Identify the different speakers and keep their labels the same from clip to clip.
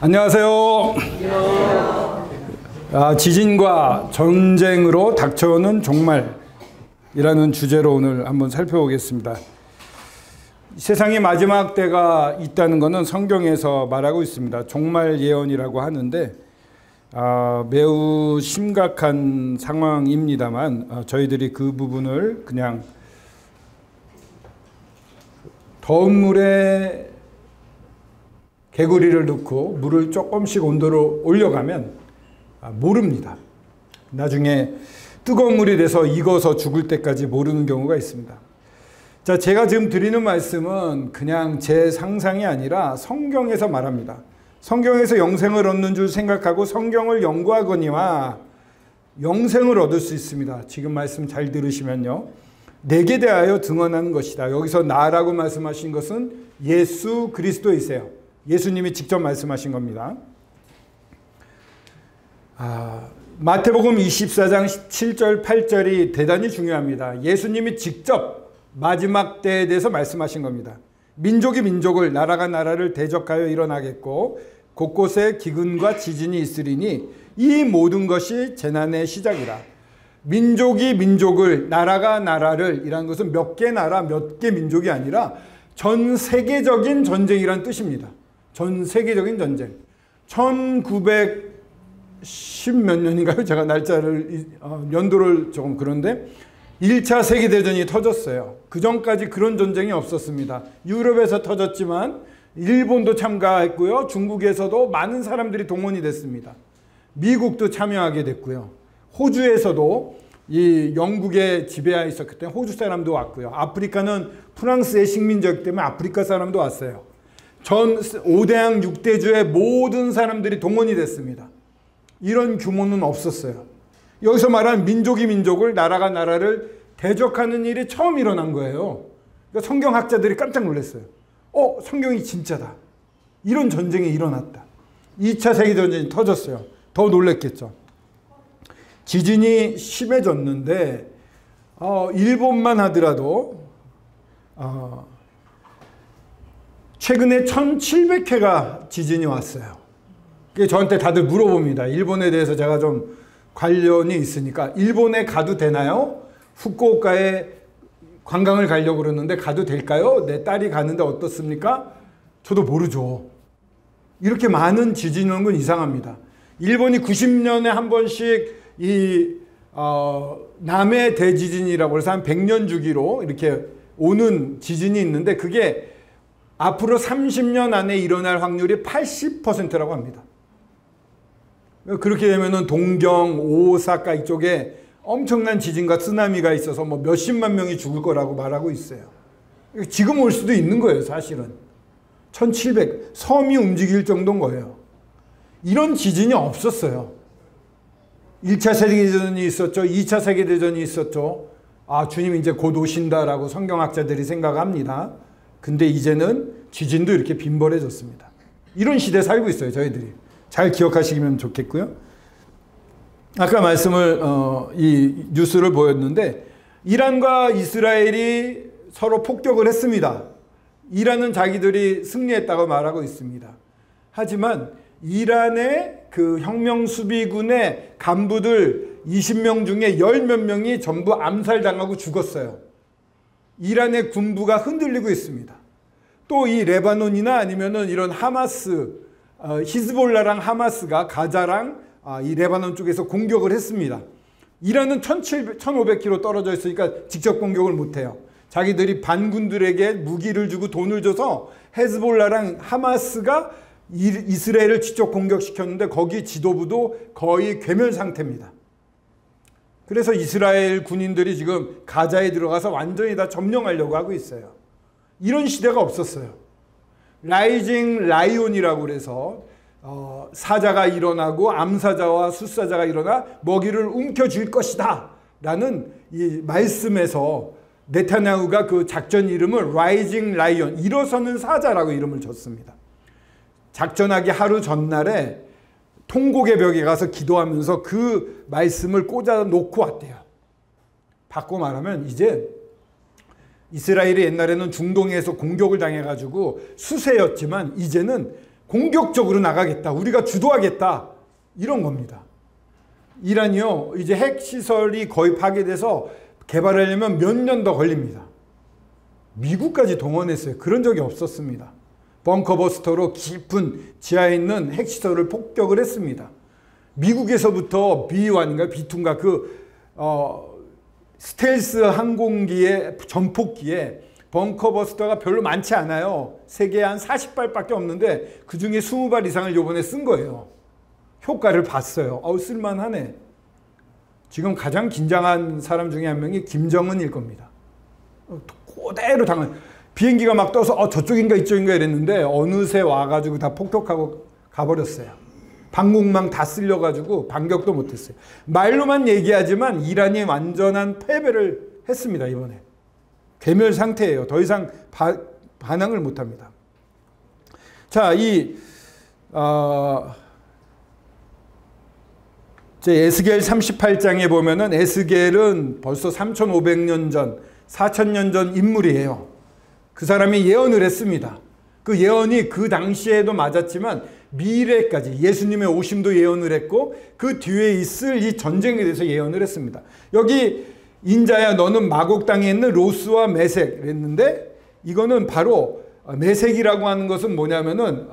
Speaker 1: 안녕하세요. 지진과 전쟁으로 닥쳐오는 종말이라는 주제로 오늘 한번 살펴보겠습니다. 세상의 마지막 때가 있다는 것은 성경에서 말하고 있습니다. 종말 예언이라고 하는데 매우 심각한 상황입니다만 저희들이 그 부분을 그냥 더운 물에 개구리를 넣고 물을 조금씩 온도를 올려가면 모릅니다. 나중에 뜨거운 물이 돼서 익어서 죽을 때까지 모르는 경우가 있습니다. 자, 제가 지금 드리는 말씀은 그냥 제 상상이 아니라 성경에서 말합니다. 성경에서 영생을 얻는 줄 생각하고 성경을 연구하거니와 영생을 얻을 수 있습니다. 지금 말씀 잘 들으시면요. 내게 대하여 등언하는 것이다. 여기서 나라고 말씀하신 것은 예수 그리스도이세요. 예수님이 직접 말씀하신 겁니다. 마태복음 24장 7절 8절이 대단히 중요합니다. 예수님이 직접 마지막 때에 대해서 말씀하신 겁니다. 민족이 민족을, 나라가 나라를 대적하여 일어나겠고 곳곳에 기근과 지진이 있으리니 이 모든 것이 재난의 시작이라. 민족이 민족을, 나라가 나라를, 이라는 것은 몇 개 나라, 몇 개 민족이 아니라 전 세계적인 전쟁이란 뜻입니다. 전 세계적인 전쟁. 1910 몇 년인가요? 제가 날짜를, 연도를 조금 그런데 1차 세계대전이 터졌어요. 그 전까지 그런 전쟁이 없었습니다. 유럽에서 터졌지만 일본도 참가했고요. 중국에서도 많은 사람들이 동원이 됐습니다. 미국도 참여하게 됐고요. 호주에서도 이 영국의 지배하에 있었기 때문에 호주 사람도 왔고요. 아프리카는 프랑스의 식민지였기 때문에 아프리카 사람도 왔어요. 전 5대양 6대주의 모든 사람들이 동원이 됐습니다. 이런 규모는 없었어요. 여기서 말하는 민족이 민족을, 나라가 나라를 대적하는 일이 처음 일어난 거예요. 그러니까 성경학자들이 깜짝 놀랐어요. 성경이 진짜다. 이런 전쟁이 일어났다. 2차 세계대전이 터졌어요. 더 놀랐겠죠. 지진이 심해졌는데 일본만 하더라도 최근에 1700회가 지진이 왔어요. 저한테 다들 물어봅니다. 일본에 대해서 제가 좀 관련이 있으니까 일본에 가도 되나요? 후쿠오카에 관광을 가려고 그러는데 가도 될까요? 내 딸이 가는데 어떻습니까? 저도 모르죠. 이렇게 많은 지진이 오는 건 이상합니다. 일본이 90년에 한 번씩 남해 대지진이라고 해서 한 100년 주기로 이렇게 오는 지진이 있는데 그게 앞으로 30년 안에 일어날 확률이 80%라고 합니다. 그렇게 되면은 동경, 오사카 이쪽에 엄청난 지진과 쓰나미가 있어서 뭐 몇십만 명이 죽을 거라고 말하고 있어요. 지금 올 수도 있는 거예요, 사실은. 1700, 섬이 움직일 정도인 거예요. 이런 지진이 없었어요. 1차 세계대전이 있었죠. 2차 세계대전이 있었죠. 주님 이제 곧 오신다라고 성경학자들이 생각합니다. 근데 이제는 지진도 이렇게 빈번해졌습니다. 이런 시대에 살고 있어요, 저희들이. 잘 기억하시면 좋겠고요. 아까 말씀을 이 뉴스를 보였는데 이란과 이스라엘이 서로 폭격을 했습니다. 이란은 자기들이 승리했다고 말하고 있습니다. 하지만 이란의 그 혁명수비군의 간부들 20명 중에 10몇 명이 전부 암살당하고 죽었어요. 이란의 군부가 흔들리고 있습니다. 또 이 레바논이나 아니면은 이런 하마스, 히즈볼라랑 하마스가 가자랑 이 레바논 쪽에서 공격을 했습니다. 이란은 1500km 떨어져 있으니까 직접 공격을 못해요. 자기들이 반군들에게 무기를 주고 돈을 줘서 헤즈볼라랑 하마스가 이스라엘을 직접 공격시켰는데 거기 지도부도 거의 괴멸 상태입니다. 그래서 이스라엘 군인들이 지금 가자에 들어가서 완전히 다 점령하려고 하고 있어요. 이런 시대가 없었어요. 라이징 라이온이라고 그래서 사자가 일어나고 암사자와 숫사자가 일어나 먹이를 움켜쥘 것이다 라는 이 말씀에서 네타냐후가 그 작전 이름을 라이징 라이온, 일어서는 사자라고 이름을 줬습니다. 작전하기 하루 전날에 통곡의 벽에 가서 기도하면서 그 말씀을 꽂아 놓고 왔대요. 바꿔 말하면 이제 이스라엘이 옛날에는 중동에서 공격을 당해가지고 수세였지만 이제는 공격적으로 나가겠다. 우리가 주도하겠다. 이런 겁니다. 이란이요, 이제 핵시설이 거의 파괴돼서 개발하려면 몇 년 더 걸립니다. 미국까지 동원했어요. 그런 적이 없었습니다. 벙커버스터로 깊은 지하에 있는 핵시설을 폭격을 했습니다. 미국에서부터 B1인가 B2인가 스텔스 항공기의 전폭기에 벙커버스터가 별로 많지 않아요. 세계에 한 40발밖에 없는데 그 중에 20발 이상을 요번에 쓴 거예요. 효과를 봤어요. 쓸만하네. 지금 가장 긴장한 사람 중에 한 명이 김정은일 겁니다. 그대로 당한. 비행기가 막 떠서 저쪽인가 이쪽인가 이랬는데 어느새 와가지고 다 폭격하고 가버렸어요. 방공망 다 쓸려가지고 반격도 못했어요. 말로만 얘기하지만 이란이 완전한 패배를 했습니다. 이번에. 괴멸 상태예요. 더 이상 반항을 못합니다. 자, 에스겔 38장에 보면은 에스겔은 벌써 3,500년 전, 4,000년 전 인물이에요. 그 사람이 예언을 했습니다. 그 예언이 그 당시에도 맞았지만 미래까지 예수님의 오심도 예언을 했고 그 뒤에 있을 이 전쟁에 대해서 예언을 했습니다. 여기 인자야 너는 마곡 땅에 있는 로스와 메색 그랬는데 이거는 바로 메색이라고 하는 것은 뭐냐면은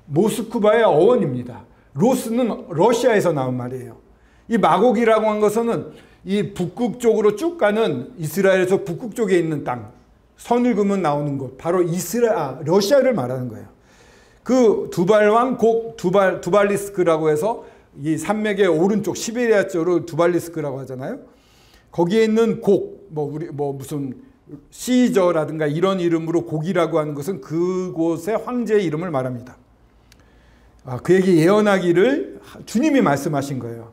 Speaker 1: 모스크바의 어원입니다. 로스는 러시아에서 나온 말이에요. 이 마곡이라고 한 것은 이 북극 쪽으로 쭉 가는 이스라엘에서 북극 쪽에 있는 땅, 선을 그으면 나오는 곳, 바로 러시아를 말하는 거예요. 그 두발왕 두발리스크라고 해서 이 산맥의 오른쪽 시베리아 쪽으로 두발리스크라고 하잖아요. 거기에 있는 무슨 시저라든가 이런 이름으로 곡이라고 하는 것은 그곳의 황제의 이름을 말합니다. 그에게 예언하기를 주님이 말씀하신 거예요.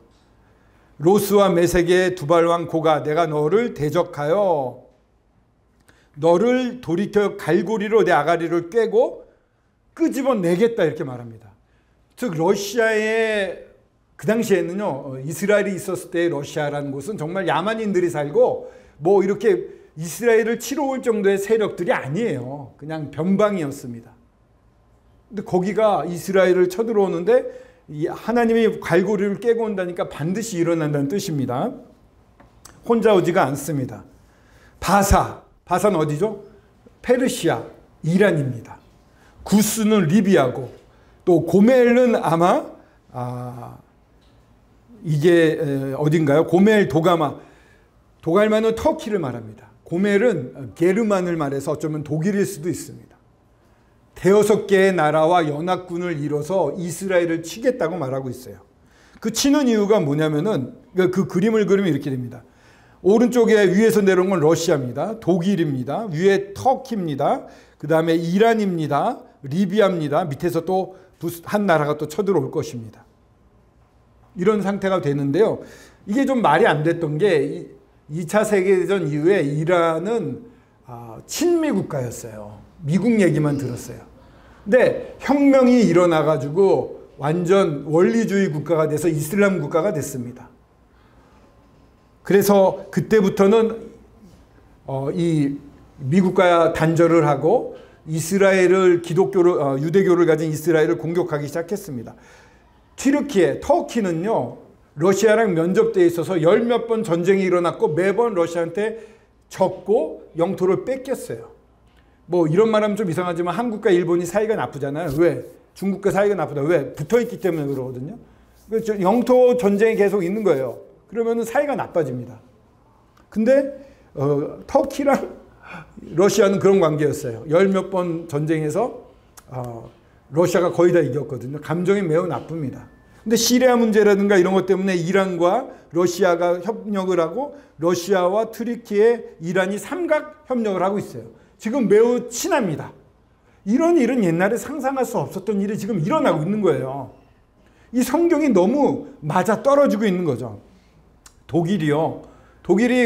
Speaker 1: 로스와 메색의 두발왕 고가 내가 너를 대적하여 너를 돌이켜 갈고리로 내 아가리를 꿰고 끄집어내겠다 이렇게 말합니다. 즉 러시아의 그 당시에는요, 이스라엘이 있었을 때 러시아라는 곳은 정말 야만인들이 살고 뭐 이렇게 이스라엘을 치러 올 정도의 세력들이 아니에요. 그냥 변방이었습니다. 근데 거기가 이스라엘을 쳐들어오는데 하나님이 갈고리를 깨고 온다니까 반드시 일어난다는 뜻입니다. 혼자 오지가 않습니다. 바사는 어디죠? 페르시아, 이란입니다. 구스는 리비아고 또 고멜은 아마 이게 어딘가요? 고멜 도갈마는 터키를 말합니다. 고멜은 게르만을 말해서 어쩌면 독일일 수도 있습니다. 대여섯 개의 나라와 연합군을 이뤄서 이스라엘을 치겠다고 말하고 있어요. 그 치는 이유가 뭐냐면은 그 그림을 그리면 이렇게 됩니다. 오른쪽에 위에서 내려온 건 러시아입니다. 독일입니다. 위에 터키입니다. 그 다음에 이란입니다. 리비아입니다. 밑에서 또 한 나라가 또 쳐들어올 것입니다. 이런 상태가 되는데요. 이게 좀 말이 안 됐던 게 2차 세계대전 이후에 이란은 친미 국가였어요. 미국 얘기만 들었어요. 근데 혁명이 일어나가지고 완전 원리주의 국가가 돼서 이슬람 국가가 됐습니다. 그래서 그때부터는 이 미국과 단절을 하고 이스라엘을 유대교를 가진 이스라엘을 공격하기 시작했습니다. 터키는요, 러시아랑 면접대에 있어서 열 몇 번 전쟁이 일어났고 매번 러시아한테 졌고 영토를 뺏겼어요. 뭐 이런 말하면 좀 이상하지만 한국과 일본이 사이가 나쁘잖아요. 왜? 중국과 사이가 나쁘다. 왜? 붙어있기 때문에 그러거든요. 영토 전쟁이 계속 있는 거예요. 그러면 사이가 나빠집니다. 근데 터키랑 러시아는 그런 관계였어요. 열 몇 번 전쟁에서 러시아가 거의 다 이겼거든요. 감정이 매우 나쁩니다. 근데 시리아 문제라든가 이런 것 때문에 이란과 러시아가 협력을 하고 러시아와 트리키에 이란이 삼각 협력을 하고 있어요. 지금 매우 친합니다. 이런 일은 옛날에 상상할 수 없었던 일이 지금 일어나고 있는 거예요. 이 성경이 너무 맞아 떨어지고 있는 거죠. 독일이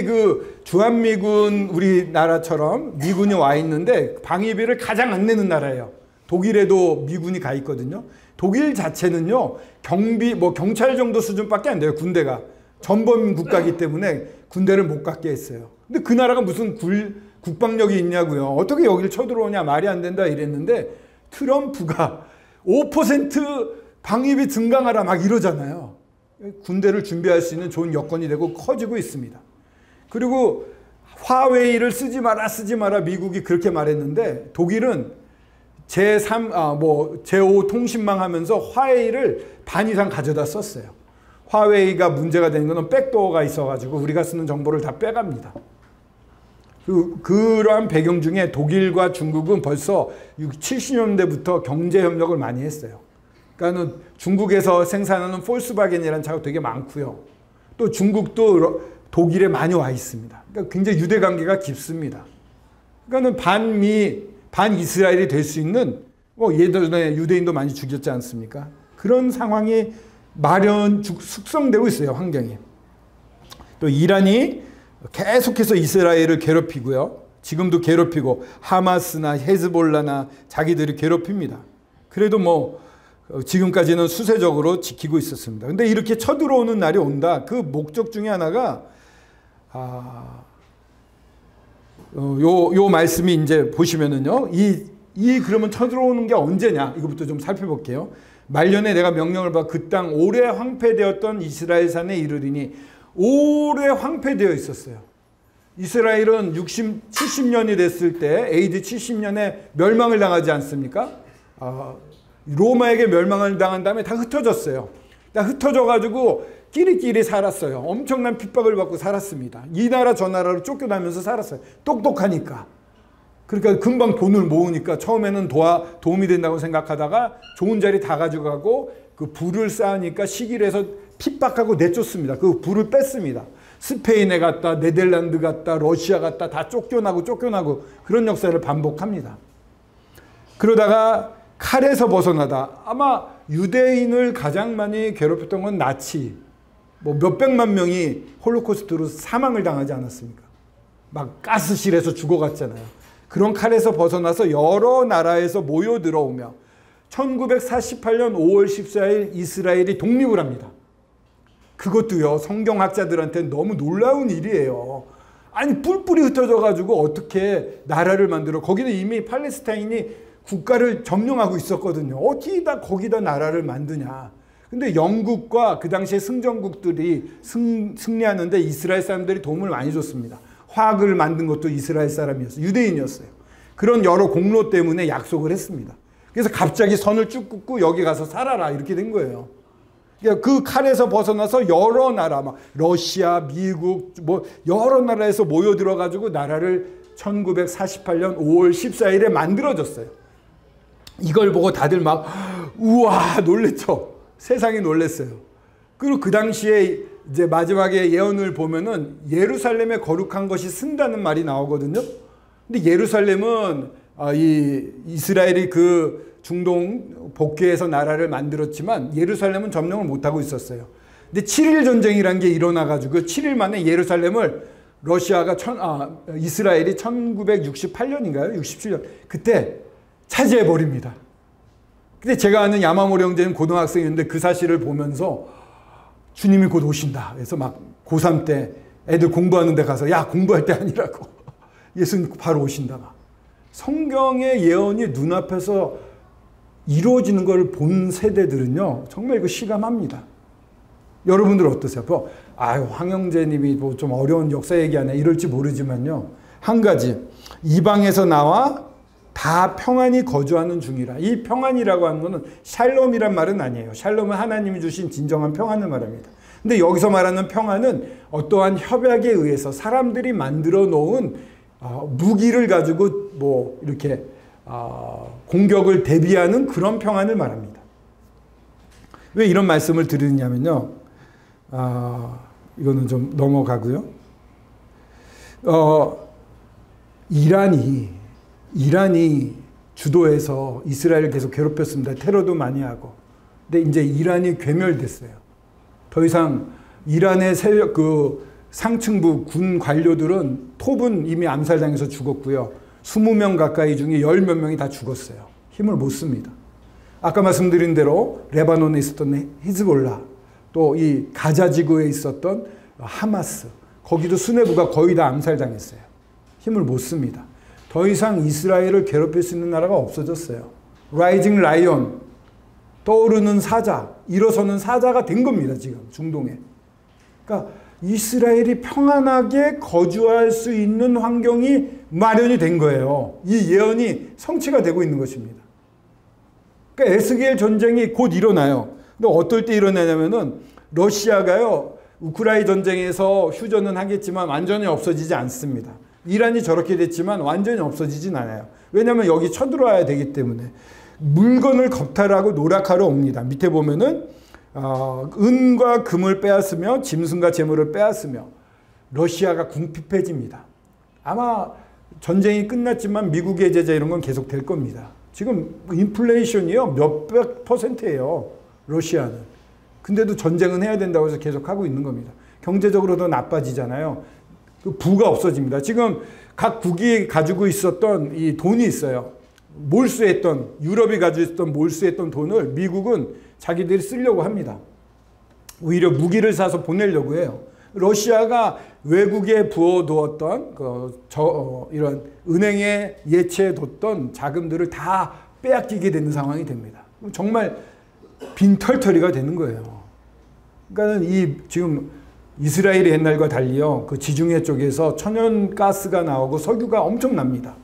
Speaker 1: 그 주한미군 우리나라처럼 미군이 와 있는데 방위비를 가장 안 내는 나라예요. 독일에도 미군이 가 있거든요. 독일 자체는요, 경찰 정도 수준밖에 안 돼요, 군대가. 전범 국가이기 때문에 군대를 못 갖게 했어요. 근데 그 나라가 무슨 국방력이 있냐고요. 어떻게 여기를 쳐들어오냐, 말이 안 된다 이랬는데 트럼프가 5% 방위비 증강하라 막 이러잖아요. 군대를 준비할 수 있는 좋은 여건이 되고 커지고 있습니다. 그리고 화웨이를 쓰지 마라 미국이 그렇게 말했는데 독일은 제5 통신망 하면서 화웨이를 반 이상 가져다 썼어요. 화웨이가 문제가 되는 것은 백도어가 있어가지고 우리가 쓰는 정보를 다 빼갑니다. 그러한 배경 중에 독일과 중국은 벌써 70년대부터 경제협력을 많이 했어요. 그러니까 중국에서 생산하는 폴스바겐이라는 차가 되게 많고요. 또 중국도 독일에 많이 와 있습니다. 그러니까 굉장히 유대관계가 깊습니다. 그러니까 반미, 반이스라엘이 될 수 있는 예전에 유대인도 많이 죽였지 않습니까? 그런 상황이 숙성되고 있어요. 환경이. 또 이란이 계속해서 이스라엘을 괴롭히고요. 지금도 괴롭히고 하마스나 헤즈볼라나 자기들이 괴롭힙니다. 그래도 지금까지는 수세적으로 지키고 있었습니다. 근데 이렇게 쳐들어오는 날이 온다. 그 목적 중에 하나가 요 말씀이 이제 보시면은요. 그러면 쳐들어오는 게 언제냐? 이것부터 좀 살펴볼게요. 말년에 내가 명령을 받아 그 땅 오래 황폐되었던 이스라엘 산에 이르리니 오래 황폐되어 있었어요. 이스라엘은 70년이 됐을 때 AD 70년에 멸망을 당하지 않습니까? 로마에게 멸망을 당한 다음에 다 흩어졌어요. 다 흩어져가지고 끼리끼리 살았어요. 엄청난 핍박을 받고 살았습니다. 이 나라 저 나라로 쫓겨나면서 살았어요. 똑똑하니까. 그러니까 금방 돈을 모으니까 처음에는 도움이 된다고 생각하다가 좋은 자리 다 가져가고 그 부를 쌓으니까 시기를 핍박하고 내쫓습니다. 그 부를 뺐습니다. 스페인에 갔다, 네덜란드 갔다, 러시아 갔다 다 쫓겨나고 그런 역사를 반복합니다. 그러다가 칼에서 벗어나다 아마 유대인을 가장 많이 괴롭혔던 건 나치. 몇백만 명이 홀로코스트로 사망을 당하지 않았습니까? 막 가스실에서 죽어갔잖아요. 그런 칼에서 벗어나서 여러 나라에서 모여 들어오며 1948년 5월 14일 이스라엘이 독립을 합니다. 그것도요, 성경학자들한테는 너무 놀라운 일이에요. 아니, 뿔뿔이 흩어져 가지고 어떻게 나라를 만들어. 거기는 이미 팔레스타인이 국가를 점령하고 있었거든요. 어떻게 거기다 나라를 만드냐. 근데 영국과 그 당시에 승전국들이 승리하는데 이스라엘 사람들이 도움을 많이 줬습니다. 화학을 만든 것도 이스라엘 사람이었어요. 유대인이었어요. 그런 여러 공로 때문에 약속을 했습니다. 그래서 갑자기 선을 쭉 긋고 여기 가서 살아라 이렇게 된 거예요. 그 칼에서 벗어나서 여러 나라, 러시아, 미국, 여러 나라에서 모여 들어가지고 나라를 1948년 5월 14일에 만들어졌어요. 이걸 보고 다들 우와 놀랬죠. 세상이 놀랬어요. 그리고 그 당시에 이제 마지막에 예언을 보면은 예루살렘에 거룩한 것이 쓴다는 말이 나오거든요. 근데 예루살렘은 이스라엘이 그 중동 복귀해서 나라를 만들었지만 예루살렘은 점령을 못하고 있었어요. 근데 7일 전쟁이라는 게 일어나가지고 7일 만에 예루살렘을 이스라엘이 1968년인가요? 67년. 그때 차지해버립니다. 근데 제가 아는 야마모리 형제는 고등학생이었는데 그 사실을 보면서 주님이 곧 오신다. 그래서 고3 때 애들 공부하는 데 가서 야, 공부할 때 아니라고. 예수님 바로 오신다. 성경의 예언이 눈앞에서 이루어지는 걸 본 세대들은요, 정말 이거 실감합니다. 여러분들 어떠세요? 황 형제님이 좀 어려운 역사 얘기하네 이럴지 모르지만요, 한 가지, 이방에서 나와 다 평안히 거주하는 중이라. 이 평안이라고 하는 것은 샬롬이란 말은 아니에요. 샬롬은 하나님이 주신 진정한 평안을 말합니다. 근데 여기서 말하는 평안은 어떠한 협약에 의해서 사람들이 만들어 놓은 무기를 가지고 이렇게 공격을 대비하는 그런 평안을 말합니다. 왜 이런 말씀을 드리냐면요, 이거는 좀 넘어가고요. 이란이 주도해서 이스라엘을 계속 괴롭혔습니다. 테러도 많이 하고. 근데 이제 이란이 괴멸됐어요. 더 이상 이란의 세력, 상층부 군 관료들은 톱은 이미 암살당해서 죽었고요. 20명 가까이 중에 10몇 명이 다 죽었어요. 힘을 못 씁니다. 아까 말씀드린 대로 레바논에 있었던 히즈볼라, 또 이 가자 지구에 있었던 하마스, 거기도 수뇌부가 거의 다 암살당했어요. 힘을 못 씁니다. 더 이상 이스라엘을 괴롭힐 수 있는 나라가 없어졌어요. 라이징 라이온, 떠오르는 사자, 일어서는 사자가 된 겁니다. 지금 중동에. 그러니까 이스라엘이 평안하게 거주할 수 있는 환경이 마련이 된 거예요. 이 예언이 성취가 되고 있는 것입니다. 그러니까 에스겔 전쟁이 곧 일어나요. 근데 어떨 때 일어나냐면은 러시아가요, 우크라이나 전쟁에서 휴전은 하겠지만 완전히 없어지지 않습니다. 이란이 저렇게 됐지만 완전히 없어지진 않아요. 왜냐하면 여기 쳐들어와야 되기 때문에. 물건을 겁탈하고 노략하러 옵니다. 밑에 보면은 은과 금을 빼앗으며 짐승과 재물을 빼앗으며 러시아가 궁핍해집니다. 아마 전쟁이 끝났지만 미국의 제재 이런 건 계속 될 겁니다. 지금 인플레이션이요 몇백 %예요. 러시아는. 근데도 전쟁은 해야 된다고 해서 계속 하고 있는 겁니다. 경제적으로 더 나빠지잖아요. 그 부가 없어집니다. 지금 각 국이 가지고 있었던 이 돈이 있어요. 몰수했던, 유럽이 가지고 있었던 몰수했던 돈을 미국은 자기들이 쓰려고 합니다. 오히려 무기를 사서 보내려고 해요. 러시아가 외국에 부어두었던 이런 은행에 예치해뒀던 자금들을 다 빼앗기게 되는 상황이 됩니다. 정말 빈털터리가 되는 거예요. 그러니까 지금 이스라엘이 옛날과 달리요, 그 지중해 쪽에서 천연가스가 나오고 석유가 엄청납니다.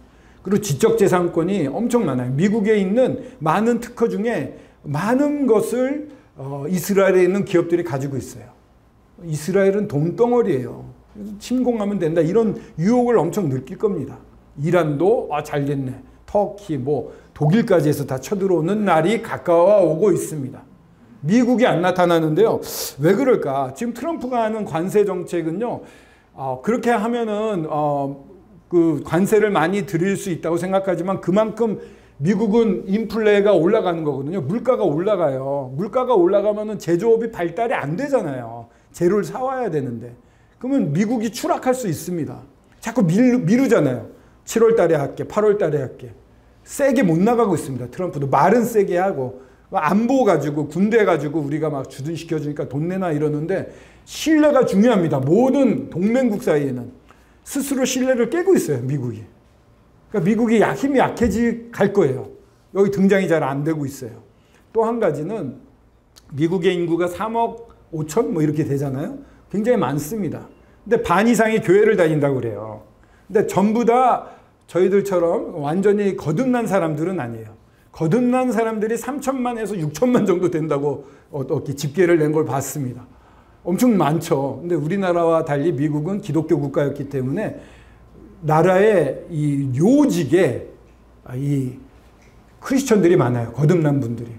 Speaker 1: 그리고 지적재산권이 엄청 많아요. 미국에 있는 많은 특허 중에 많은 것을 이스라엘에 있는 기업들이 가지고 있어요. 이스라엘은 돈덩어리예요. 침공하면 된다. 이런 유혹을 엄청 느낄 겁니다. 이란도 잘 됐네. 터키, 독일까지 해서 다 쳐들어오는 날이 가까워 오고 있습니다. 미국이 안 나타나는데요. 왜 그럴까? 지금 트럼프가 하는 관세 정책은요, 그렇게 하면은 그 관세를 많이 드릴 수 있다고 생각하지만 그만큼 미국은 인플레가 올라가는 거거든요. 물가가 올라가요. 물가가 올라가면은 제조업이 발달이 안 되잖아요. 재료를 사와야 되는데. 그러면 미국이 추락할 수 있습니다. 자꾸 미루잖아요. 7월 달에 할게, 8월 달에 할게. 세게 못 나가고 있습니다. 트럼프도 말은 세게 하고 안보 가지고 군대 가지고 우리가 막 주둔시켜 주니까 돈 내나 이러는데 신뢰가 중요합니다. 모든 동맹국 사이에는 스스로 신뢰를 깨고 있어요. 미국이. 그러니까 미국이 힘이 갈 거예요. 여기 등장이 잘 안 되고 있어요. 또 한 가지는 미국의 인구가 3억 5천 이렇게 되잖아요. 굉장히 많습니다. 근데 반 이상이 교회를 다닌다고 그래요. 근데 전부 다 저희들처럼 완전히 거듭난 사람들은 아니에요. 거듭난 사람들이 3천만에서 6천만 정도 된다고 어떻게 집계를 낸 걸 봤습니다. 엄청 많죠. 근데 우리나라와 달리 미국은 기독교 국가였기 때문에 나라의 이 요직에 이 크리스천들이 많아요. 거듭난 분들이.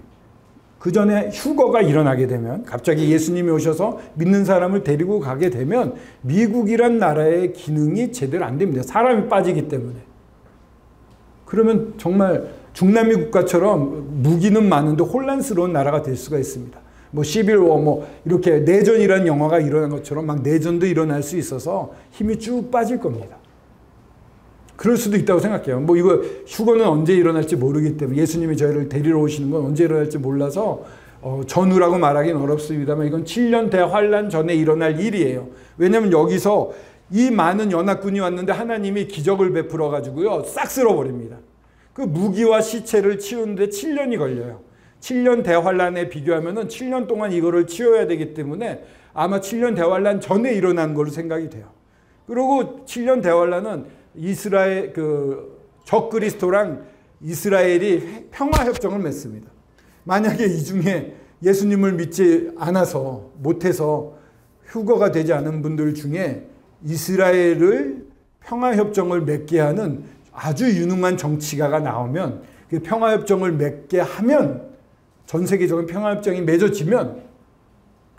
Speaker 1: 그 전에 휴거가 일어나게 되면 갑자기 예수님이 오셔서 믿는 사람을 데리고 가게 되면 미국이란 나라의 기능이 제대로 안 됩니다. 사람이 빠지기 때문에. 그러면 정말 중남미 국가처럼 무기는 많은데 혼란스러운 나라가 될 수가 있습니다. 시빌워 이렇게 내전이라는 영화가 일어난 것처럼 막 내전도 일어날 수 있어서 힘이 쭉 빠질 겁니다. 그럴 수도 있다고 생각해요. 이거 휴거는 언제 일어날지 모르기 때문에 예수님이 저희를 데리러 오시는 건 언제 일어날지 몰라서 전후라고 말하기는 어렵습니다만 이건 7년 대환란 전에 일어날 일이에요. 왜냐하면 여기서 이 많은 연합군이 왔는데 하나님이 기적을 베풀어 가지고요 싹 쓸어버립니다. 그 무기와 시체를 치우는데 7년이 걸려요. 7년 대환란에 비교하면은 7년 동안 이거를 치워야 되기 때문에 아마 7년 대환란 전에 일어난 걸로 생각이 돼요. 그리고 7년 대환란은 이스라엘 적그리스도랑 이스라엘이 평화협정을 맺습니다. 만약에 이 중에 예수님을 믿지 않아서 못해서 휴거가 되지 않은 분들 중에 이스라엘을 평화협정을 맺게 하는 아주 유능한 정치가가 나오면 그 평화협정을 맺게 하면 전 세계적인 평화협정이 맺어지면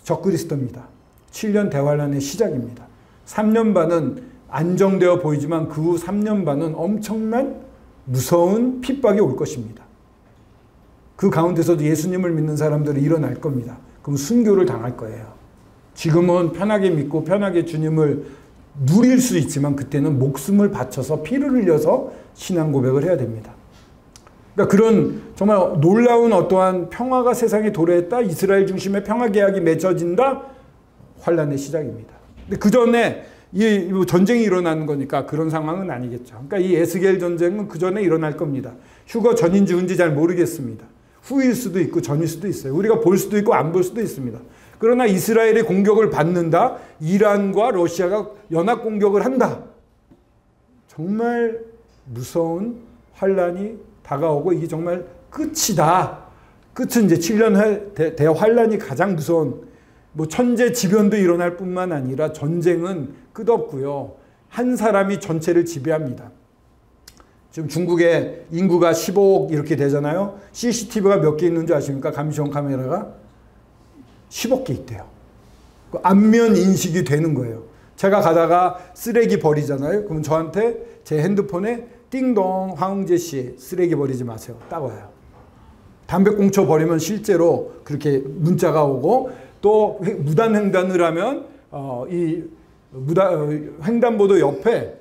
Speaker 1: 적그리스도입니다. 7년 대환란의 시작입니다. 3년 반은 안정되어 보이지만 그 후 3년 반은 엄청난 무서운 핍박이 올 것입니다. 그 가운데서도 예수님을 믿는 사람들이 일어날 겁니다. 그럼 순교를 당할 거예요. 지금은 편하게 믿고 편하게 주님을 누릴 수 있지만 그때는 목숨을 바쳐서 피를 흘려서 신앙 고백을 해야 됩니다. 그러니까 그런 정말 놀라운 어떠한 평화가 세상에 도래했다. 이스라엘 중심의 평화 계약이 맺어진다. 환란의 시작입니다. 근데 그 전에 이 전쟁이 일어나는 거니까 그런 상황은 아니겠죠. 그러니까 이 에스겔 전쟁은 그 전에 일어날 겁니다. 휴거 전인지 후인지 잘 모르겠습니다. 후일 수도 있고 전일 수도 있어요. 우리가 볼 수도 있고 안 볼 수도 있습니다. 그러나 이스라엘의 공격을 받는다. 이란과 러시아가 연합 공격을 한다. 정말 무서운 환란이 다가오고 이게 정말 끝이다. 끝은 이제 7년 대환란이 가장 무서운, 뭐 천재지변도 일어날 뿐만 아니라 전쟁은 끝없고요. 한 사람이 전체를 지배합니다. 지금 중국의 인구가 15억 이렇게 되잖아요. CCTV가 몇 개 있는 줄 아십니까? 감시용 카메라가 10억 개 있대요. 그 안면 인식이 되는 거예요. 제가 가다가 쓰레기 버리잖아요. 그럼 저한테 제 핸드폰에 띵동 황웅재 씨 쓰레기 버리지 마세요. 딱 와요. 담배꽁초 버리면 실제로 그렇게 문자가 오고, 또 무단횡단을 하면 이 횡단보도 옆에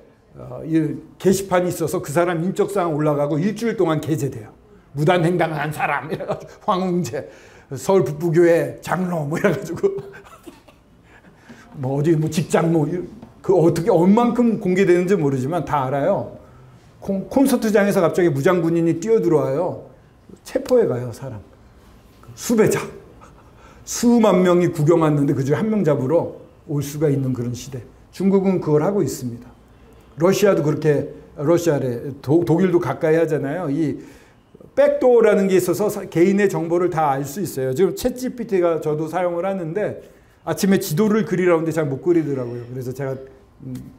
Speaker 1: 이 게시판이 있어서 그 사람 인적사항 올라가고 일주일 동안 게재돼요. 무단횡단을 한 사람 이래가지고 황웅재 서울 북부교회 장로 뭐 이래가지고 뭐 어디 뭐 직장 뭐 그 어떻게 얼만큼 공개되는지 모르지만 다 알아요. 콘서트장에서 갑자기 무장군인이 뛰어들어와요. 체포해 가요, 사람. 수배자. 수만 명이 구경 왔는데 그중에 한 명 잡으러 올 수가 있는 그런 시대. 중국은 그걸 하고 있습니다. 러시아도 그렇게, 러시아래, 독일도 가까이 하잖아요. 이 백도어라는 게 있어서 개인의 정보를 다 알 수 있어요. 지금 챗GPT가 저도 사용을 하는데 아침에 지도를 그리라는데 잘 못 그리더라고요. 그래서 제가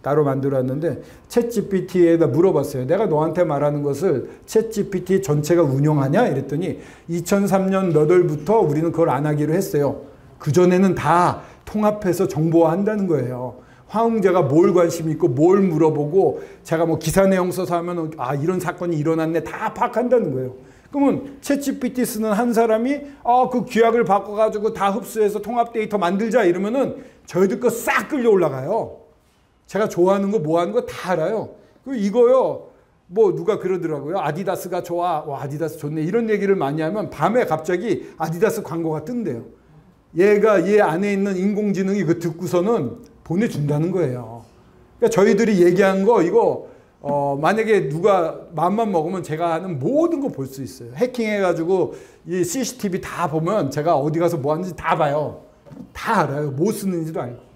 Speaker 1: 따로 만들었는데 챗GPT에다 물어봤어요. 내가 너한테 말하는 것을 챗GPT 전체가 운영하냐? 이랬더니 2003년 몇 월부터 우리는 그걸 안 하기로 했어요. 그전에는 다 통합해서 정보화한다는 거예요. 황웅재가 뭘 관심 있고 뭘 물어보고 제가 뭐 기사 내용 써서 하면 아 이런 사건이 일어났네 다 파악한다는 거예요. 그러면 챗GPT 쓰는 한 사람이 그 규약을 바꿔가지고 다 흡수해서 통합 데이터 만들자 이러면은 저희들 거 싹 끌려 올라가요. 제가 좋아하는 거 뭐 하는 거 다 알아요. 그리고 이거요. 뭐 누가 그러더라고요. 아디다스가 좋아. 와 아디다스 좋네. 이런 얘기를 많이 하면 밤에 갑자기 아디다스 광고가 뜬대요. 얘가 얘 안에 있는 인공지능이 그 듣고서는 보내준다는 거예요. 그러니까 저희들이 얘기한 거 이거 만약에 누가 마음만 먹으면 제가 하는 모든 거 볼 수 있어요. 해킹해가지고 이 CCTV 다 보면 제가 어디 가서 뭐 하는지 다 봐요. 다 알아요. 뭐 쓰는지도 알고.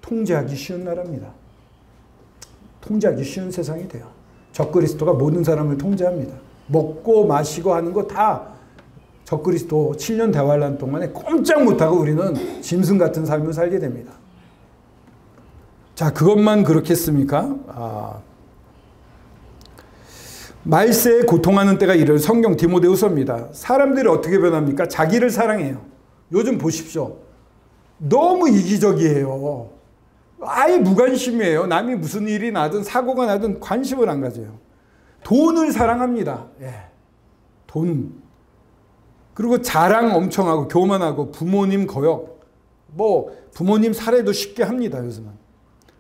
Speaker 1: 통제하기 쉬운 나라입니다. 통제하기 쉬운 세상이 돼요. 적그리스도가 모든 사람을 통제합니다. 먹고 마시고 하는 거 다 적그리스도 7년 대환란 동안에 꼼짝 못하고 우리는 짐승 같은 삶을 살게 됩니다. 자, 그것만 그렇겠습니까? 말세에 고통하는 때가 이를 성경 디모데후서입니다. 사람들이 어떻게 변합니까? 자기를 사랑해요. 요즘 보십시오. 너무 이기적이에요. 아예 무관심이에요. 남이 무슨 일이 나든 사고가 나든 관심을 안 가져요. 돈을 사랑합니다. 예. 돈. 그리고 자랑 엄청 하고 교만하고 부모님 거역. 뭐 부모님 살해도 쉽게 합니다. 요즘은.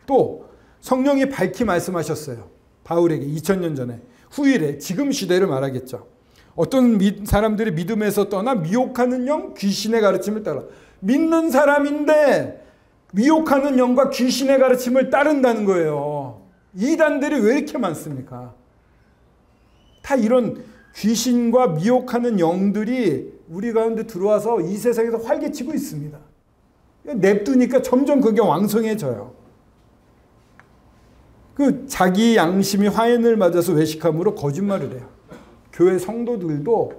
Speaker 1: 또 성령이 밝히 말씀하셨어요. 바울에게 2000년 전에. 후일에 지금 시대를 말하겠죠. 어떤 사람들이 믿음에서 떠나 미혹하는 영, 귀신의 가르침을 따라. 믿는 사람인데 미혹하는 영과 귀신의 가르침을 따른다는 거예요. 이단들이 왜 이렇게 많습니까? 다 이런 귀신과 미혹하는 영들이 우리 가운데 들어와서 이 세상에서 활개치고 있습니다. 냅두니까 점점 그게 왕성해져요. 그 자기 양심이 화인을 맞아서 외식함으로 거짓말을 해요. 교회 성도들도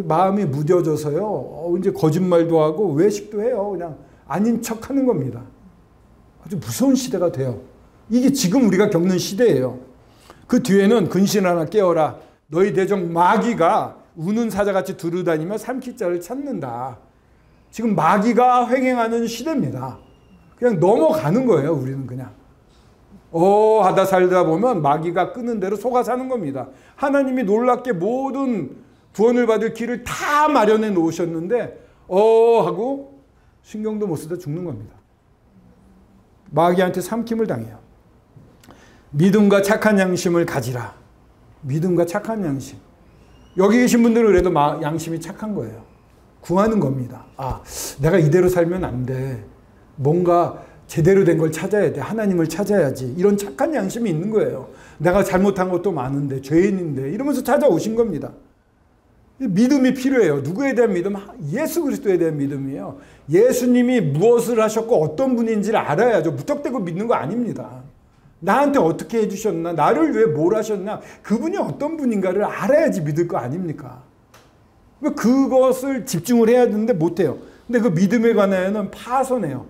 Speaker 1: 마음이 무뎌져서요. 이제 거짓말도 하고 외식도 해요. 그냥 아닌 척하는 겁니다. 아주 무서운 시대가 돼요. 이게 지금 우리가 겪는 시대예요. 그 뒤에는 근신 하나 깨어라. 너희 대적 마귀가 우는 사자같이 두루다니며 삼킬 자를 찾는다. 지금 마귀가 횡행하는 시대입니다. 그냥 넘어가는 거예요. 우리는 그냥. 하다 살다 보면 마귀가 끄는 대로 속아 사는 겁니다. 하나님이 놀랍게 모든 구원을 받을 길을 다 마련해 놓으셨는데 하고 신경도 못 쓰다 죽는 겁니다. 마귀한테 삼킴을 당해요. 믿음과 착한 양심을 가지라. 믿음과 착한 양심. 여기 계신 분들은 그래도 양심이 착한 거예요. 구하는 겁니다. 내가 이대로 살면 안 돼. 뭔가 제대로 된 걸 찾아야 돼. 하나님을 찾아야지. 이런 착한 양심이 있는 거예요. 내가 잘못한 것도 많은데 죄인인데 이러면서 찾아오신 겁니다. 믿음이 필요해요. 누구에 대한 믿음? 예수 그리스도에 대한 믿음이에요. 예수님이 무엇을 하셨고 어떤 분인지를 알아야죠. 무턱대고 믿는 거 아닙니다. 나한테 어떻게 해주셨나? 나를 위해 뭘 하셨나? 그분이 어떤 분인가를 알아야지 믿을 거 아닙니까? 그것을 집중을 해야 되는데 못해요. 근데 그 믿음에 관하여는 파선해요.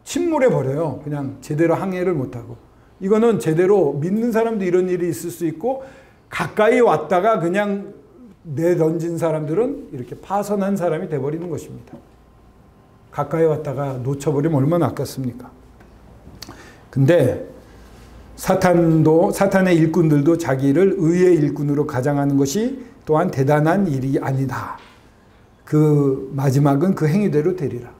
Speaker 1: 침몰해버려요. 그냥 제대로 항해를 못하고. 이거는 제대로 믿는 사람도 이런 일이 있을 수 있고, 가까이 왔다가 그냥 내던진 사람들은 이렇게 파선한 사람이 돼버리는 것입니다. 가까이 왔다가 놓쳐버리면 얼마나 아깝습니까? 근데 사탄의 일꾼들도 자기를 의의 일꾼으로 가장하는 것이 또한 대단한 일이 아니다. 그 마지막은 그 행위대로 되리라.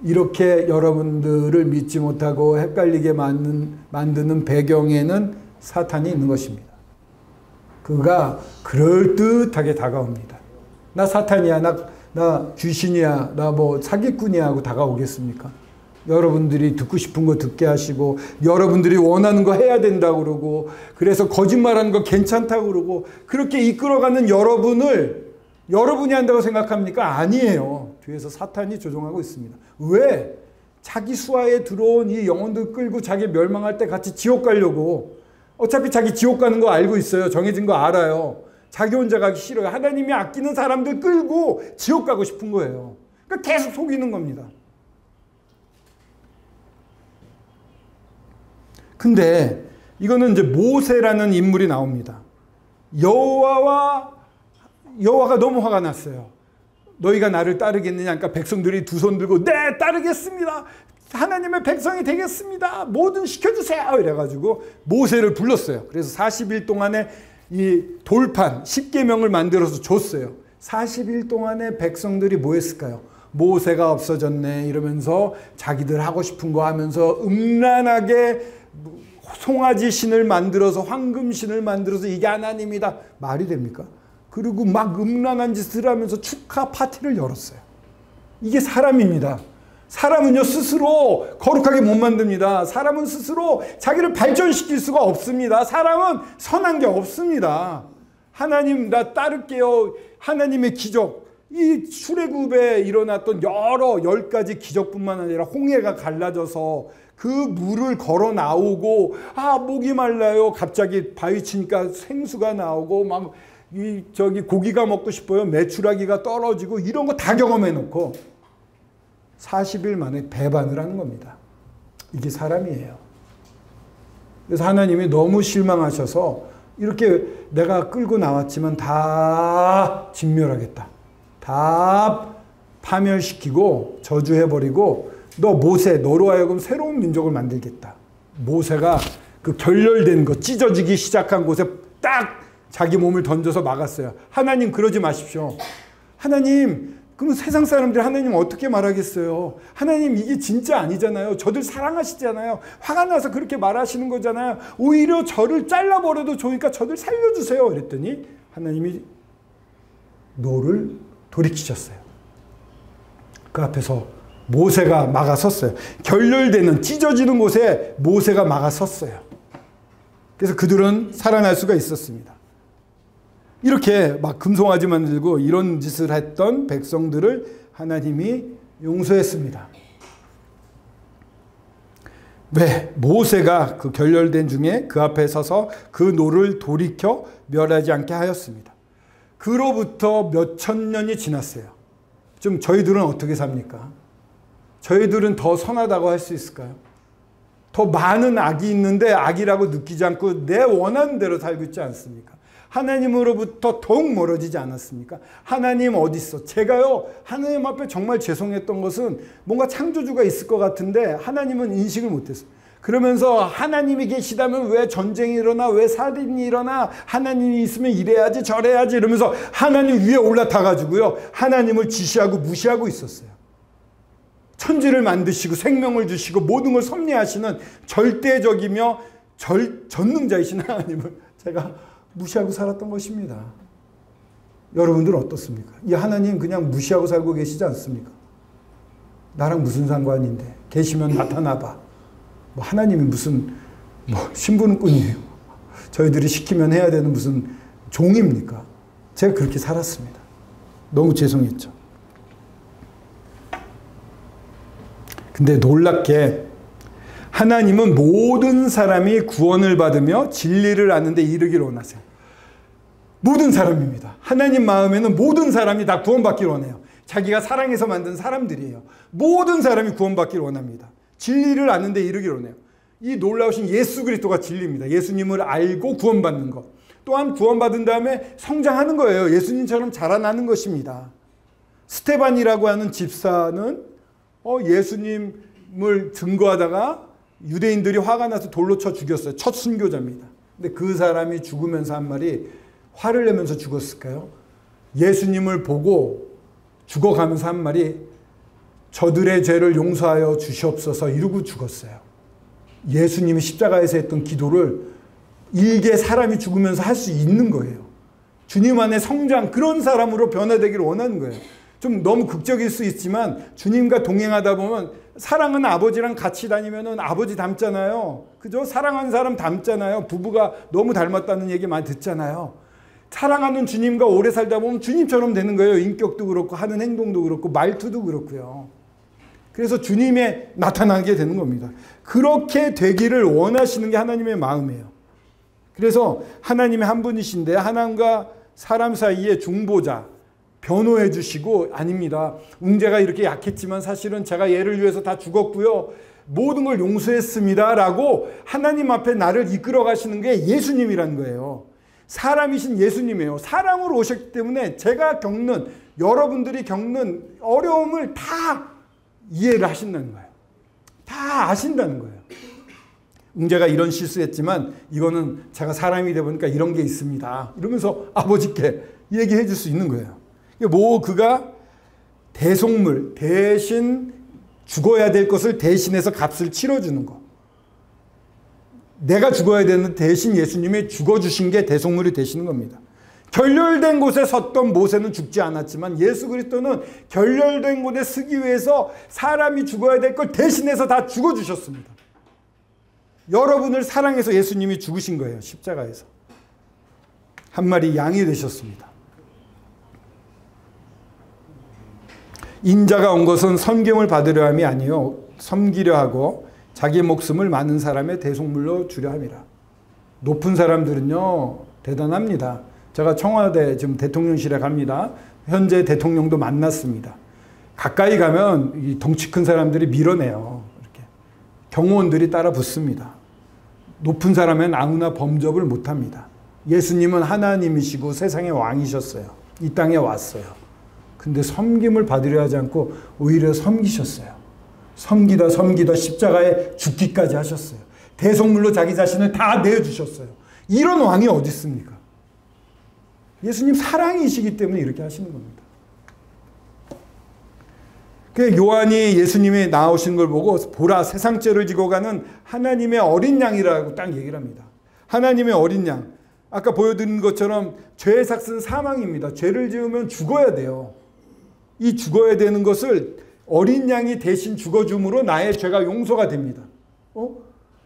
Speaker 1: 이렇게 여러분들을 믿지 못하고 헷갈리게 만드는 배경에는 사탄이 있는 것입니다. 그가 그럴듯하게 다가옵니다. 나 사탄이야, 나 귀신이야, 나 뭐 사기꾼이야 하고 다가오겠습니까? 여러분들이 듣고 싶은 거 듣게 하시고, 여러분들이 원하는 거 해야 된다고 그러고, 그래서 거짓말하는 거 괜찮다고 그러고, 그렇게 이끌어가는 여러분이 한다고 생각합니까? 아니에요. 뒤에서 사탄이 조종하고 있습니다. 왜? 자기 수하에 들어온 이 영혼들 끌고 자기 멸망할 때 같이 지옥 가려고. 어차피 자기 지옥 가는 거 알고 있어요. 정해진 거 알아요. 자기 혼자 가기 싫어요. 하나님이 아끼는 사람들 끌고 지옥 가고 싶은 거예요. 그러니까 계속 속이는 겁니다. 근데 이거는 이제 모세라는 인물이 나옵니다. 여호와가 너무 화가 났어요. 너희가 나를 따르겠느냐? 그러니까 백성들이 두 손 들고 네, 따르겠습니다. 하나님의 백성이 되겠습니다. 뭐든 시켜주세요. 이래가지고 모세를 불렀어요. 그래서 40일 동안에 이 돌판 10계명을 만들어서 줬어요. 40일 동안에 백성들이 뭐 했을까요? 모세가 없어졌네 이러면서 자기들 하고 싶은 거 하면서 음란하게 송아지 신을 만들어서 황금 신을 만들어서 이게 하나님이다. 말이 됩니까? 그리고 막 음란한 짓을 하면서 축하 파티를 열었어요. 이게 사람입니다. 사람은요 스스로 거룩하게 못 만듭니다. 사람은 스스로 자기를 발전시킬 수가 없습니다. 사람은 선한 게 없습니다. 하나님 나 따를게요. 하나님의 기적. 이 출애굽에 일어났던 여러 10가지 기적뿐만 아니라 홍해가 갈라져서 그 물을 걸어 나오고 목이 말라요. 갑자기 바위 치니까 생수가 나오고 막 고기가 먹고 싶어요. 메추라기가 떨어지고 이런 거 다 경험해 놓고 40일 만에 배반을 하는 겁니다. 이게 사람이에요. 그래서 하나님이 너무 실망하셔서 이렇게 내가 끌고 나왔지만 다 진멸하겠다. 다 파멸시키고 저주해버리고 너 모세 너로 하여금 새로운 민족을 만들겠다. 모세가 그 결렬된 거 찢어지기 시작한 곳에 딱 자기 몸을 던져서 막았어요. 하나님 그러지 마십시오. 하나님 그럼 세상 사람들이 하나님 어떻게 말하겠어요? 하나님 이게 진짜 아니잖아요. 저들 사랑하시잖아요. 화가 나서 그렇게 말하시는 거잖아요. 오히려 저를 잘라버려도 좋으니까 저들 살려주세요. 그랬더니 하나님이 노를 돌이키셨어요. 그 앞에서 모세가 막아섰어요. 결렬되는 찢어지는 곳에 모세가 막아섰어요. 그래서 그들은 살아날 수가 있었습니다. 이렇게 막 금송아지 만들고 이런 짓을 했던 백성들을 하나님이 용서했습니다. 왜? 모세가 그 결렬된 중에 그 앞에 서서 그 노를 돌이켜 멸하지 않게 하였습니다. 그로부터 몇천 년이 지났어요. 좀 저희들은 어떻게 삽니까? 저희들은 더 선하다고 할 수 있을까요? 더 많은 악이 있는데 악이라고 느끼지 않고 내 원하는 대로 살고 있지 않습니까? 하나님으로부터 더욱 멀어지지 않았습니까? 하나님 어디 있어? 제가요 하나님 앞에 정말 죄송했던 것은 뭔가 창조주가 있을 것 같은데 하나님은 인식을 못했어요. 그러면서 하나님이 계시다면 왜 전쟁이 일어나? 왜 살인이 일어나? 하나님이 있으면 이래야지 저래야지 이러면서 하나님 위에 올라타가지고요 하나님을 지시하고 무시하고 있었어요. 천지를 만드시고 생명을 주시고 모든 걸 섭리하시는 절대적이며 전능자이신 하나님을 제가 무시하고 살았던 것입니다. 여러분들은 어떻습니까? 이 하나님 그냥 무시하고 살고 계시지 않습니까? 나랑 무슨 상관인데 계시면 나타나봐. 뭐 하나님이 무슨 신분꾼이에요. 저희들이 시키면 해야 되는 무슨 종입니까? 제가 그렇게 살았습니다. 너무 죄송했죠. 근데 놀랍게 하나님은 모든 사람이 구원을 받으며 진리를 아는 데 이르기를 원하세요. 모든 사람입니다. 하나님 마음에는 모든 사람이 다 구원받기를 원해요. 자기가 사랑해서 만든 사람들이에요. 모든 사람이 구원받기를 원합니다. 진리를 아는 데 이르기를 원해요. 이 놀라우신 예수 그리스도가 진리입니다. 예수님을 알고 구원받는 것. 또한 구원받은 다음에 성장하는 거예요. 예수님처럼 자라나는 것입니다. 스테반이라고 하는 집사는 예수님을 증거하다가 유대인들이 화가 나서 돌로 쳐 죽였어요. 첫 순교자입니다. 근데 그 사람이 죽으면서 한 말이, 화를 내면서 죽었을까요? 예수님을 보고 죽어가면서 한 말이, 저들의 죄를 용서하여 주시옵소서 이러고 죽었어요. 예수님이 십자가에서 했던 기도를 일개 사람이 죽으면서 할 수 있는 거예요. 주님 안에 성장, 그런 사람으로 변화되기를 원하는 거예요. 좀 너무 극적일 수 있지만 주님과 동행하다 보면, 사랑하는 아버지랑 같이 다니면은 아버지 닮잖아요. 그죠? 사랑하는 사람 닮잖아요. 부부가 너무 닮았다는 얘기 많이 듣잖아요. 사랑하는 주님과 오래 살다 보면 주님처럼 되는 거예요. 인격도 그렇고 하는 행동도 그렇고 말투도 그렇고요. 그래서 주님에 나타나게 되는 겁니다. 그렇게 되기를 원하시는 게 하나님의 마음이에요. 그래서 하나님의 한 분이신데 하나님과 사람 사이의 중보자, 변호해 주시고, 아닙니다. 웅재가 이렇게 약했지만 사실은 제가 얘를 위해서 다 죽었고요. 모든 걸 용서했습니다. 라고 하나님 앞에 나를 이끌어 가시는 게 예수님이라는 거예요. 사람이신 예수님이에요. 사람으로 오셨기 때문에 제가 겪는, 여러분들이 겪는 어려움을 다 이해를 하신다는 거예요. 다 아신다는 거예요. 웅재가 이런 실수했지만 이거는 제가 사람이 되다 보니까 이런 게 있습니다. 이러면서 아버지께 얘기해 줄 수 있는 거예요. 그가 대속물, 대신 죽어야 될 것을 대신해서 값을 치러주는 거. 내가 죽어야 되는 대신 예수님이 죽어주신 게 대속물이 되시는 겁니다. 결렬된 곳에 섰던 모세는 죽지 않았지만 예수 그리스도는 결렬된 곳에 서기 위해서 사람이 죽어야 될 걸 대신해서 다 죽어주셨습니다. 여러분을 사랑해서 예수님이 죽으신 거예요. 십자가에서. 한 마리 양이 되셨습니다. 인자가 온 것은 섬김을 받으려 함이 아니요 섬기려 하고 자기 목숨을 많은 사람의 대속물로 주려 함이라. 높은 사람들은요 대단합니다. 제가 청와대 지금 대통령실에 갑니다. 현재 대통령도 만났습니다. 가까이 가면 이 덩치 큰 사람들이 밀어내요. 이렇게 경호원들이 따라 붙습니다. 높은 사람은 아무나 범접을 못합니다. 예수님은 하나님이시고 세상의 왕이셨어요. 이 땅에 왔어요. 근데 섬김을 받으려 하지 않고 오히려 섬기셨어요. 섬기다 십자가에 죽기까지 하셨어요. 대속물로 자기 자신을 다 내어주셨어요. 이런 왕이 어디 있습니까? 예수님 사랑이시기 때문에 이렇게 하시는 겁니다. 요한이 예수님이 나오신 걸 보고 보라 세상 죄를 지고 가는 하나님의 어린 양이라고 딱 얘기를 합니다. 하나님의 어린 양. 아까 보여드린 것처럼 죄의 삭은 사망입니다. 죄를 지으면 죽어야 돼요. 이 죽어야 되는 것을 어린 양이 대신 죽어줌으로 나의 죄가 용서가 됩니다.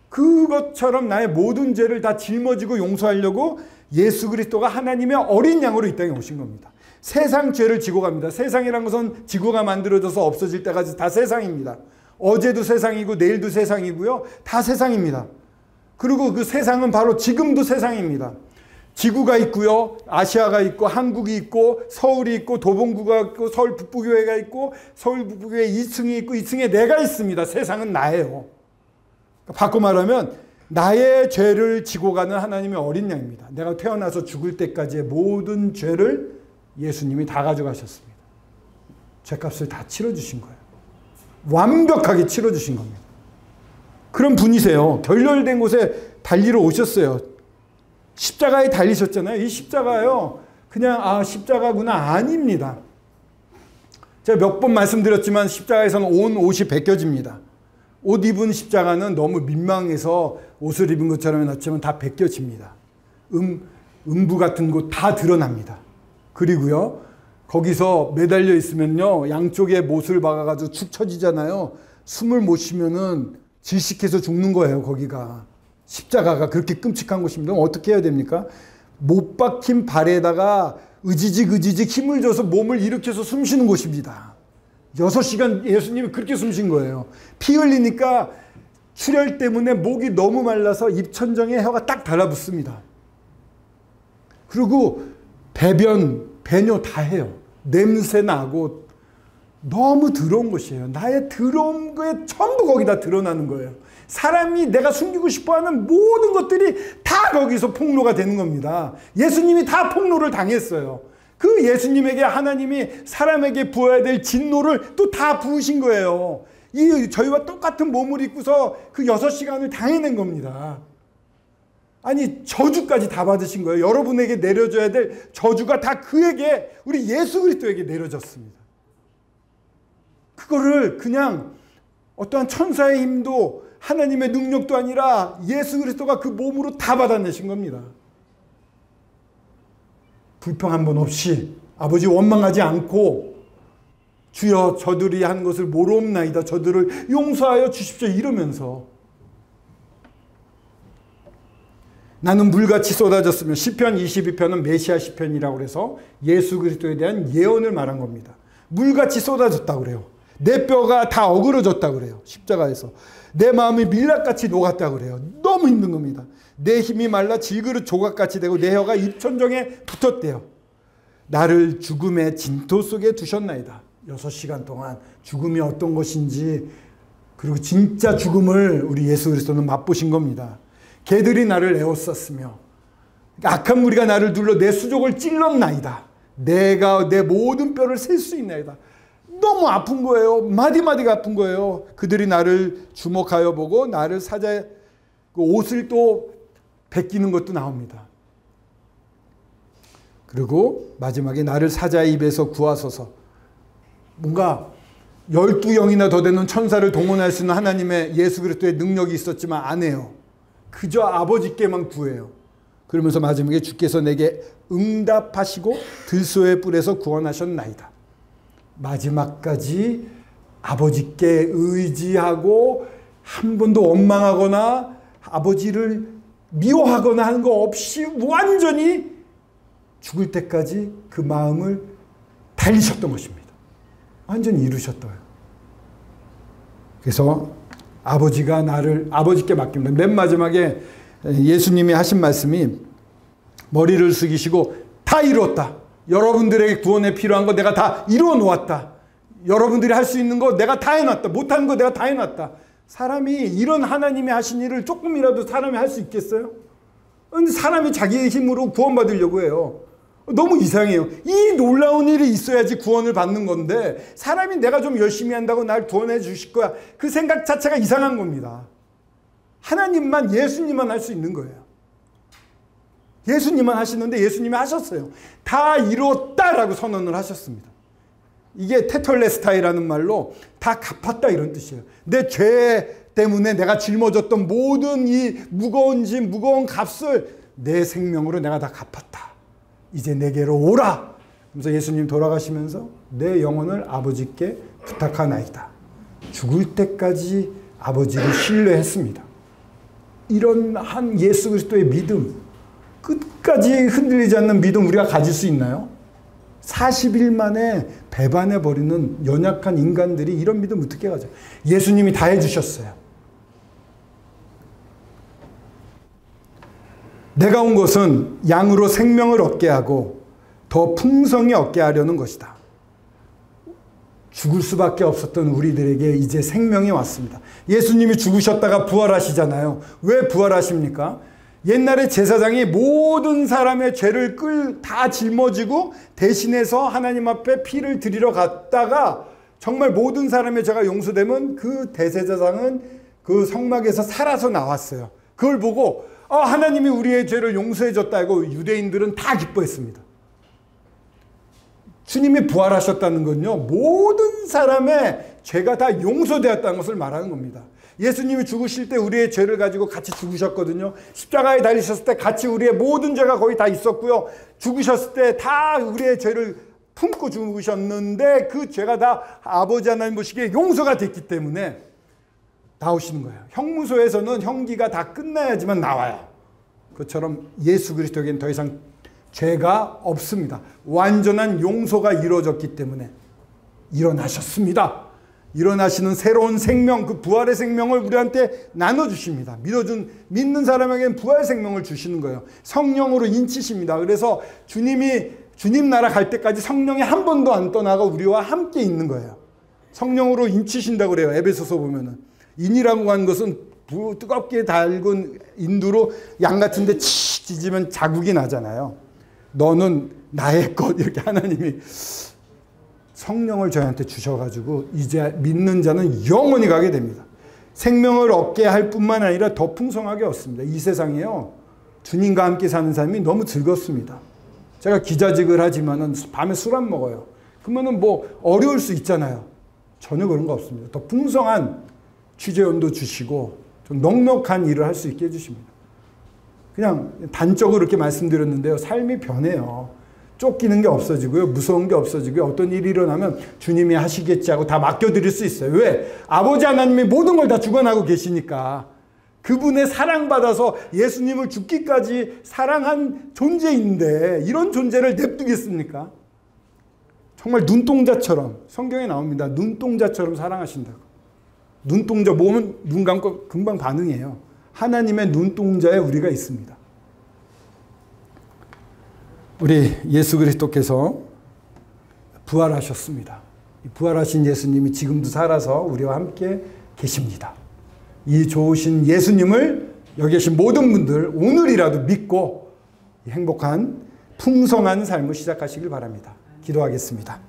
Speaker 1: 그것처럼 나의 모든 죄를 다 짊어지고 용서하려고 예수 그리스도가 하나님의 어린 양으로 이 땅에 오신 겁니다. 세상 죄를 지고 갑니다. 세상이란 것은 지구가 만들어져서 없어질 때까지 다 세상입니다. 어제도 세상이고 내일도 세상이고요. 다 세상입니다. 그리고 그 세상은 바로 지금도 세상입니다. 지구가 있고요. 아시아가 있고 한국이 있고 서울이 있고 도봉구가 있고 서울 북부교회가 있고 서울 북부교회 2층이 있고 2층에 내가 있습니다. 세상은 나예요. 바꿔 말하면 나의 죄를 지고 가는 하나님의 어린 양입니다. 내가 태어나서 죽을 때까지의 모든 죄를 예수님이 다 가져가셨습니다. 죄값을 다 치러주신 거예요. 완벽하게 치러주신 겁니다. 그런 분이세요. 결렬된 곳에 달리러 오셨어요. 십자가에 달리셨잖아요. 이 십자가요. 그냥 십자가구나 아닙니다. 제가 몇 번 말씀드렸지만 십자가에서는 온 옷이 벗겨집니다. 옷 입은 십자가는 너무 민망해서 옷을 입은 것처럼 해놨지만 다 벗겨집니다. 음부 같은 곳 다 드러납니다. 그리고요. 거기서 매달려 있으면요. 양쪽에 못을 박아가지고 축 처지잖아요. 숨을 못 쉬면은 질식해서 죽는 거예요. 거기가. 십자가가 그렇게 끔찍한 곳입니다. 그럼 어떻게 해야 됩니까? 못 박힌 발에다가 의지직 힘을 줘서 몸을 일으켜서 숨 쉬는 곳입니다. 6시간 예수님이 그렇게 숨 쉰 거예요. 피 흘리니까 출혈 때문에 목이 너무 말라서 입천정에 혀가 딱 달라붙습니다. 그리고 배변, 배뇨 다 해요. 냄새 나고 너무 더러운 것이에요. 나의 더러운 거에 전부 거기다 드러나는 거예요. 사람이 내가 숨기고 싶어하는 모든 것들이 다 거기서 폭로가 되는 겁니다. 예수님이 다 폭로를 당했어요. 그 예수님에게 하나님이 사람에게 부어야 될 진노를 또 다 부으신 거예요. 이 저희와 똑같은 몸을 입고서 그 6시간을 당해낸 겁니다. 아니 저주까지 다 받으신 거예요. 여러분에게 내려져야 될 저주가 다 그에게, 우리 예수 그리스도에게 내려졌습니다. 그거를 그냥 어떠한 천사의 힘도 하나님의 능력도 아니라 예수 그리스도가 그 몸으로 다 받아내신 겁니다. 불평 한 번 없이 아버지 원망하지 않고 주여 저들이 한 것을 모르옵나이다. 저들을 용서하여 주십시오. 이러면서 나는 물같이 쏟아졌으며 시편 22편은 메시아 시편이라고 해서 예수 그리스도에 대한 예언을 말한 겁니다. 물같이 쏟아졌다고 그래요. 내 뼈가 다 어그러졌다고 그래요. 십자가에서. 내 마음이 밀랍같이 녹았다고 그래요. 너무 힘든 겁니다. 내 힘이 말라 질그릇 조각같이 되고 내 혀가 입천정에 붙었대요. 나를 죽음의 진토 속에 두셨나이다. 6시간 동안 죽음이 어떤 것인지, 그리고 진짜 죽음을 우리 예수 그리스도는 맛보신 겁니다. 개들이 나를 에워쌌으며 악한 무리가 나를 둘러 내 수족을 찔렀나이다. 내가 내 모든 뼈를 셀 수 있나이다. 너무 아픈 거예요. 마디마디가 아픈 거예요. 그들이 나를 주목하여 보고 나를 사자의 그 옷을 또 베끼는 것도 나옵니다. 그리고 마지막에 나를 사자의 입에서 구하소서. 뭔가 12영이나 더 되는 천사를 동원할 수 있는 하나님의 예수 그리스도의 능력이 있었지만 안 해요. 그저 아버지께만 구해요. 그러면서 마지막에 주께서 내게 응답하시고 들소의 뿔에서 구원하셨나이다. 마지막까지 아버지께 의지하고 한 번도 원망하거나 아버지를 미워하거나 하는 거 없이 완전히 죽을 때까지 그 마음을 달리셨던 것입니다. 완전히 이루셨어요. 그래서 아버지가 나를 아버지께 맡깁니다. 맨 마지막에 예수님이 하신 말씀이 머리를 숙이시고 다 이루었다. 여러분들에게 구원에 필요한 거 내가 다 이루어 놓았다. 여러분들이 할 수 있는 거 내가 다 해놨다. 못하는 거 내가 다 해놨다. 사람이 이런 하나님이 하신 일을 조금이라도 사람이 할 수 있겠어요? 근데 사람이 자기의 힘으로 구원받으려고 해요. 너무 이상해요. 이 놀라운 일이 있어야지 구원을 받는 건데 사람이 내가 좀 열심히 한다고 날 구원해 주실 거야. 그 생각 자체가 이상한 겁니다. 하나님만, 예수님만 할 수 있는 거예요. 예수님만 하시는데 예수님이 하셨어요. 다 이뤘다라고 선언을 하셨습니다. 이게 테텔레스타이라는 말로 다 갚았다 이런 뜻이에요. 내 죄 때문에 내가 짊어졌던 모든 이 무거운 짐, 무거운 값을 내 생명으로 내가 다 갚았다. 이제 내게로 오라. 그래서 예수님 돌아가시면서 내 영혼을 아버지께 부탁하나이다. 죽을 때까지 아버지를 신뢰했습니다. 이런 한 예수 그리스도의 믿음, 끝까지 흔들리지 않는 믿음 우리가 가질 수 있나요? 40일 만에 배반해버리는 연약한 인간들이 이런 믿음 어떻게 가져요? 예수님이 다 해주셨어요. 내가 온 것은 양으로 생명을 얻게 하고 더 풍성히 얻게 하려는 것이다. 죽을 수밖에 없었던 우리들에게 이제 생명이 왔습니다. 예수님이 죽으셨다가 부활하시잖아요. 왜 부활하십니까? 옛날에 제사장이 모든 사람의 죄를 다 짊어지고 대신해서 하나님 앞에 피를 드리러 갔다가 정말 모든 사람의 죄가 용서되면 그 대제사장은 그 성막에서 살아서 나왔어요. 그걸 보고 하나님이 우리의 죄를 용서해 줬다고 유대인들은 다 기뻐했습니다. 주님이 부활하셨다는 건요, 모든 사람의 죄가 다 용서되었다는 것을 말하는 겁니다. 예수님이 죽으실 때 우리의 죄를 가지고 같이 죽으셨거든요. 십자가에 달리셨을 때 같이 우리의 모든 죄가 거의 다 있었고요. 죽으셨을 때 다 우리의 죄를 품고 죽으셨는데 그 죄가 다 아버지 하나님 보시기에 용서가 됐기 때문에 나오시는 거예요. 형무소에서는 형기가 다 끝나야지만 나와요. 그것처럼 예수 그리스도에게는 더 이상 죄가 없습니다. 완전한 용서가 이루어졌기 때문에 일어나셨습니다. 일어나시는 새로운 생명, 그 부활의 생명을 우리한테 나눠주십니다. 믿는 사람에게는 부활의 생명을 주시는 거예요. 성령으로 인치십니다. 그래서 주님 나라 갈 때까지 성령이 한 번도 안 떠나가 우리와 함께 있는 거예요. 성령으로 인치신다고 그래요. 에베소서 보면은. 인이라고 하는 것은 뜨겁게 달군 인두로 양 같은데 찢으면 자국이 나잖아요. 너는 나의 것, 이렇게 하나님이 성령을 저희한테 주셔가지고 이제 믿는 자는 영원히 가게 됩니다. 생명을 얻게 할 뿐만 아니라 더 풍성하게 얻습니다. 이 세상에요, 주님과 함께 사는 삶이 너무 즐겁습니다. 제가 기자직을 하지만은 밤에 술 안 먹어요. 그러면은 뭐 어려울 수 있잖아요. 전혀 그런 거 없습니다. 더 풍성한 취재원도 주시고 좀 넉넉한 일을 할 수 있게 해주십니다. 그냥 단적으로 이렇게 말씀드렸는데요, 삶이 변해요. 쫓기는 게 없어지고요, 무서운 게 없어지고요, 어떤 일이 일어나면 주님이 하시겠지 하고 다 맡겨드릴 수 있어요. 왜? 아버지 하나님이 모든 걸 다 주관하고 계시니까. 그분의 사랑받아서 예수님을 죽기까지 사랑한 존재인데 이런 존재를 냅두겠습니까? 정말 눈동자처럼, 성경에 나옵니다. 눈동자처럼 사랑하신다고. 눈동자, 몸은 눈 감고 금방 반응해요. 하나님의 눈동자에 우리가 있습니다. 우리 예수 그리스도께서 부활하셨습니다. 부활하신 예수님이 지금도 살아서 우리와 함께 계십니다. 이 좋으신 예수님을 여기 계신 모든 분들 오늘이라도 믿고 행복한 풍성한 삶을 시작하시길 바랍니다. 기도하겠습니다.